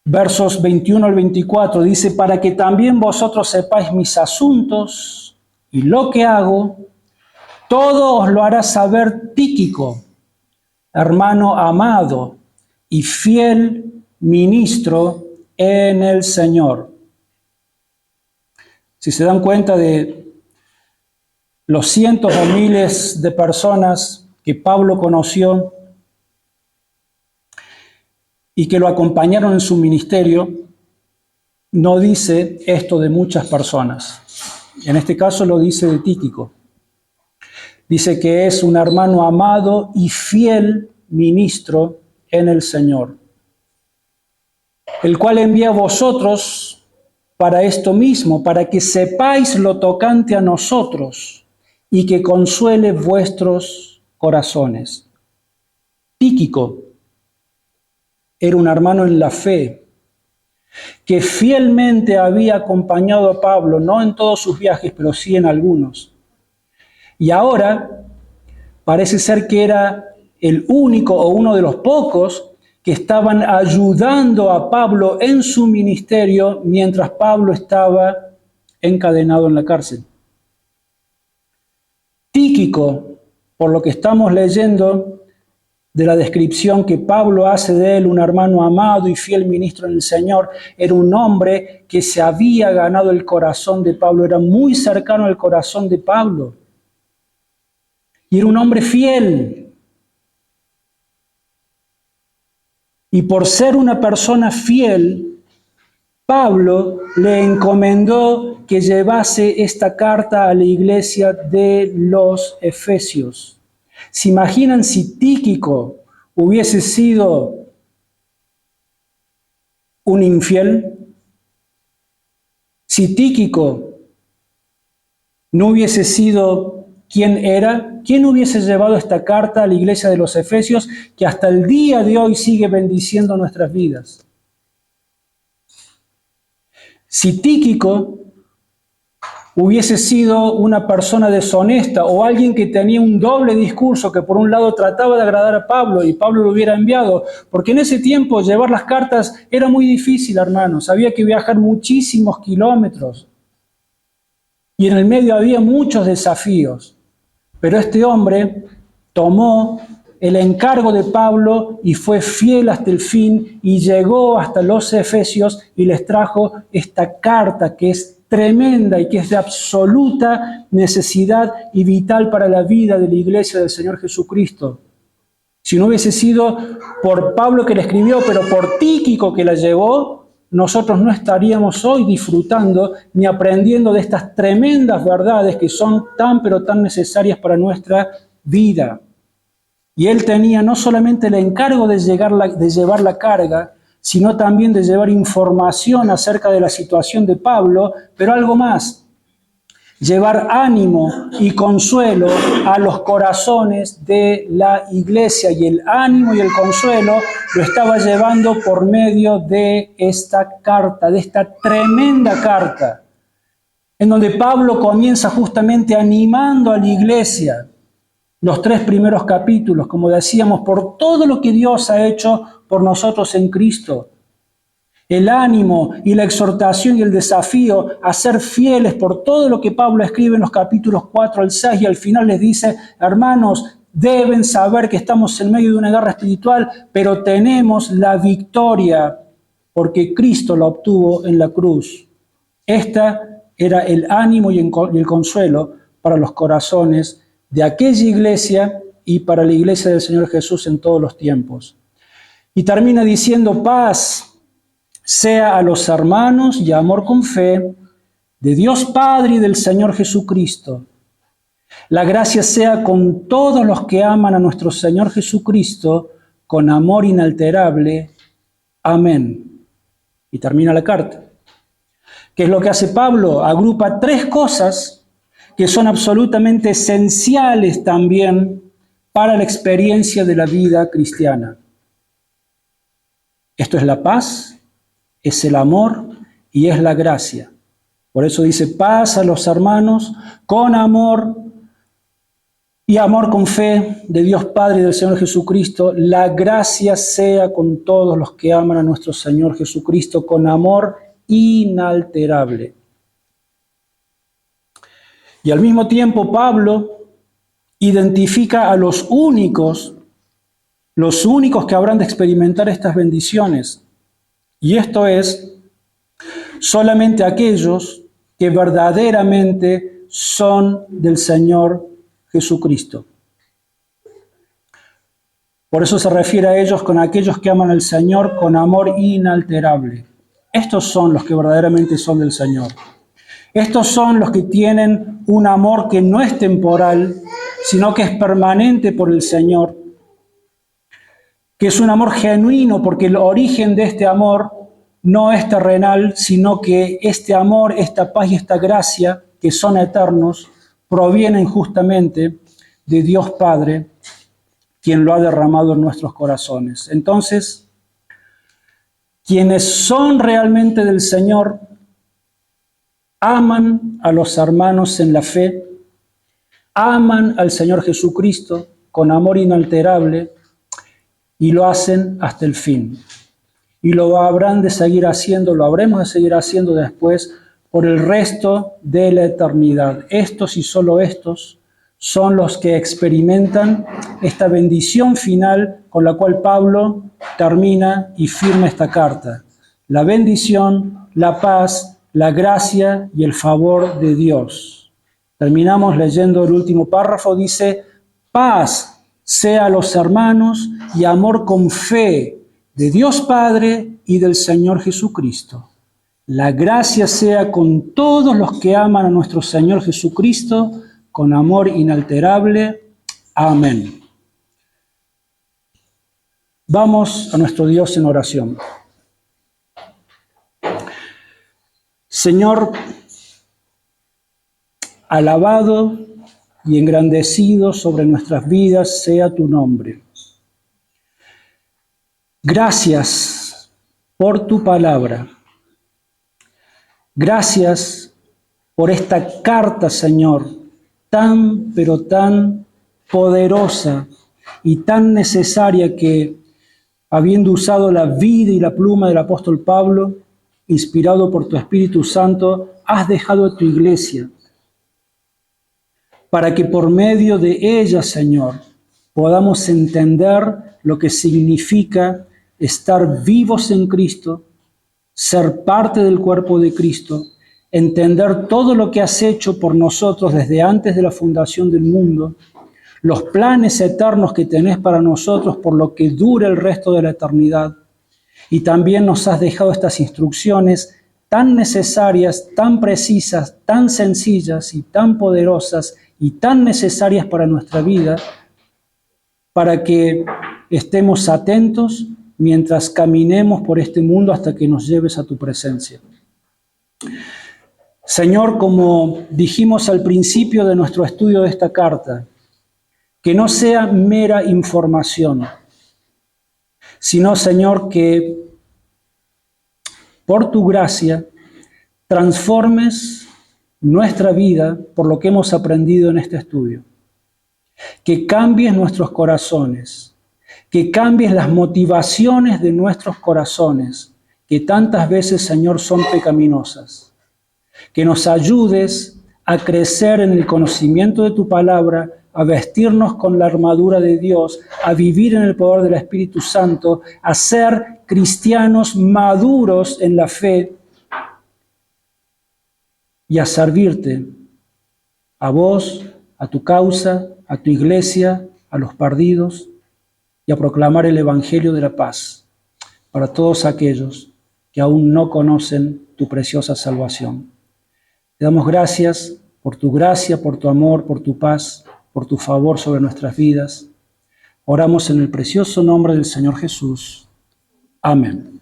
[SPEAKER 1] Versos 21 al 24 dice: para que también vosotros sepáis mis asuntos y lo que hago, todo os lo hará saber Tíquico, hermano amado y fiel ministro en el Señor. Si se dan cuenta de los cientos o miles de personas que Pablo conoció y que lo acompañaron en su ministerio, no dice esto de muchas personas. En este caso lo dice de Tíquico. Dice que es un hermano amado y fiel ministro en el Señor, el cual envía a vosotros para esto mismo, para que sepáis lo tocante a nosotros y que consuele vuestros corazones. Tíquico era un hermano en la fe, que fielmente había acompañado a Pablo, no en todos sus viajes, pero sí en algunos. Y ahora parece ser que era el único o uno de los pocos que estaban ayudando a Pablo en su ministerio mientras Pablo estaba encadenado en la cárcel. Tíquico, por lo que estamos leyendo, de la descripción que Pablo hace de él, un hermano amado y fiel ministro en el Señor, era un hombre que se había ganado el corazón de Pablo, era muy cercano al corazón de Pablo. Y era un hombre fiel. Y por ser una persona fiel, Pablo le encomendó que llevase esta carta a la iglesia de los Efesios. ¿Se imaginan si Tíquico hubiese sido un infiel? Si Tíquico no hubiese sido quien era, ¿quién hubiese llevado esta carta a la iglesia de los Efesios que hasta el día de hoy sigue bendiciendo nuestras vidas? Si Tíquico hubiese sido una persona deshonesta o alguien que tenía un doble discurso, que por un lado trataba de agradar a Pablo y Pablo lo hubiera enviado, porque en ese tiempo llevar las cartas era muy difícil, hermanos, había que viajar muchísimos kilómetros y en el medio había muchos desafíos, pero este hombre tomó el encargo de Pablo y fue fiel hasta el fin y llegó hasta los Efesios y les trajo esta carta que es tremenda y que es de absoluta necesidad y vital para la vida de la iglesia del Señor Jesucristo. Si no hubiese sido por Pablo que la escribió, pero por Tíquico que la llevó, nosotros no estaríamos hoy disfrutando ni aprendiendo de estas tremendas verdades que son tan pero tan necesarias para nuestra vida. Y él tenía no solamente el encargo de llevar la carga, sino también de llevar información acerca de la situación de Pablo, pero algo más, llevar ánimo y consuelo a los corazones de la iglesia. Y el ánimo y el consuelo lo estaba llevando por medio de esta carta, de esta tremenda carta, en donde Pablo comienza justamente animando a la iglesia. Los 3 primeros capítulos, como decíamos, por todo lo que Dios ha hecho por nosotros en Cristo. El ánimo y la exhortación y el desafío a ser fieles por todo lo que Pablo escribe en los capítulos 4 al 6 y al final les dice, hermanos, deben saber que estamos en medio de una guerra espiritual, pero tenemos la victoria porque Cristo la obtuvo en la cruz. Esta era el ánimo y el consuelo para los corazones de aquella iglesia y para la iglesia del Señor Jesús en todos los tiempos. Y termina diciendo, paz sea a los hermanos y amor con fe de Dios Padre y del Señor Jesucristo. La gracia sea con todos los que aman a nuestro Señor Jesucristo con amor inalterable. Amén. Y termina la carta. ¿Qué es lo que hace Pablo? Agrupa 3 cosas que son absolutamente esenciales también para la experiencia de la vida cristiana. Esto es la paz, es el amor y es la gracia. Por eso dice, paz a los hermanos con amor y amor con fe de Dios Padre y del Señor Jesucristo. La gracia sea con todos los que aman a nuestro Señor Jesucristo con amor inalterable. Y al mismo tiempo Pablo identifica a los únicos que habrán de experimentar estas bendiciones. Y esto es solamente aquellos que verdaderamente son del Señor Jesucristo. Por eso se refiere a ellos con aquellos que aman al Señor con amor inalterable. Estos son los que verdaderamente son del Señor. Estos son los que tienen un amor que no es temporal, sino que es permanente por el Señor, que es un amor genuino, porque el origen de este amor no es terrenal, sino que este amor, esta paz y esta gracia, que son eternos, provienen justamente de Dios Padre, quien lo ha derramado en nuestros corazones. Entonces, quienes son realmente del Señor, aman a los hermanos en la fe, aman al Señor Jesucristo con amor inalterable y lo hacen hasta el fin. Y lo habrán de seguir haciendo, lo habremos de seguir haciendo después por el resto de la eternidad. Estos y solo estos son los que experimentan esta bendición final con la cual Pablo termina y firma esta carta. La bendición, la paz, la gracia y el favor de Dios. Terminamos leyendo el último párrafo, dice: paz sea a los hermanos y amor con fe de Dios Padre y del Señor Jesucristo. La gracia sea con todos los que aman a nuestro Señor Jesucristo con amor inalterable. Amén. Vamos a nuestro Dios en oración. Señor, alabado y engrandecido sobre nuestras vidas sea tu nombre. Gracias por tu palabra. Gracias por esta carta, Señor, tan, pero tan poderosa y tan necesaria que, habiendo usado la vida y la pluma del apóstol Pablo, inspirado por tu Espíritu Santo, has dejado a tu iglesia para que por medio de ella, Señor, podamos entender lo que significa estar vivos en Cristo, ser parte del cuerpo de Cristo, entender todo lo que has hecho por nosotros desde antes de la fundación del mundo, los planes eternos que tenés para nosotros por lo que dure el resto de la eternidad. Y también nos has dejado estas instrucciones tan necesarias, tan precisas, tan sencillas y tan poderosas y tan necesarias para nuestra vida, para que estemos atentos mientras caminemos por este mundo hasta que nos lleves a tu presencia. Señor, como dijimos al principio de nuestro estudio de esta carta, que no sea mera información, sino, Señor, que por tu gracia transformes nuestra vida por lo que hemos aprendido en este estudio. Que cambies nuestros corazones, que cambies las motivaciones de nuestros corazones, que tantas veces, Señor, son pecaminosas. Que nos ayudes a crecer en el conocimiento de tu palabra, a vestirnos con la armadura de Dios, a vivir en el poder del Espíritu Santo, a ser cristianos maduros en la fe y a servirte a vos, a tu causa, a tu iglesia, a los perdidos y a proclamar el Evangelio de la paz para todos aquellos que aún no conocen tu preciosa salvación. Te damos gracias por tu gracia, por tu amor, por tu paz, por tu favor sobre nuestras vidas. Oramos en el precioso nombre del Señor Jesús. Amén.